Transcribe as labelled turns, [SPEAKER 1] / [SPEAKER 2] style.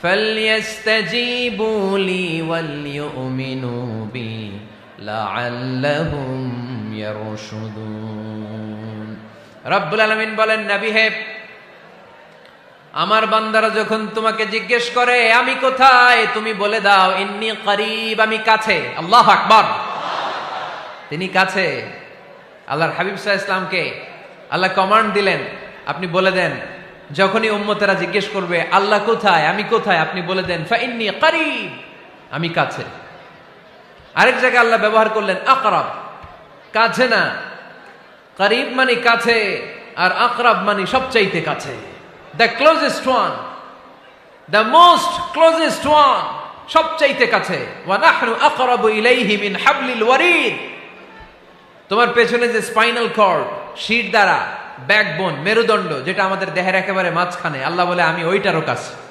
[SPEAKER 1] فَلْيَسْتَجِيبُوا لِي وَلْيُؤْمِنُوا بِي لَعَلَّهُمْ يَرْشُدُونَ। রব্বুল আলামিন বলেন, নবী হে, আমার বান্দারা যখন তোমাকে জিজ্ঞেস করে আমি কোথায়, তুমি বলে দাও ইন্নী করিব, আমি কাছে। আল্লাহু আকবার। তিনি কাছে। আল্লাহর হাবিব সাল্লাল্লাহু আলাইহি ওয়াসাল্লামকে আল্লাহ কমান্ড দিলেন, আপনি বলে দেন যখনই উম্মতেরা জিজ্ঞেস করবে আল্লাহ কোথায়, আমি কোথায়, আপনি বলে দেন ফাইন্নী করিব, আমি কাছে। আরেক জায়গায় আল্লাহ ব্যবহার করলেন আকরাব, কাছে না। করিব মানে কাছে, আর আকরাব মানে সবচাইতে কাছে। The closest one, the most closest one, সবচাইতে কাছে। ওয়া নাহনু আকরাবু ইলাইহি মিন হাবলিল ওয়ারিদ। তোমার পেছনে যে স্পাইনাল কর্ড, শির দ্বারা, ব্যাকবোন, মেরুদণ্ড, যেটা আমাদের দেহের একেবারে মাঝখানে, আল্লাহ বলে আমি ওইটারও কাছে।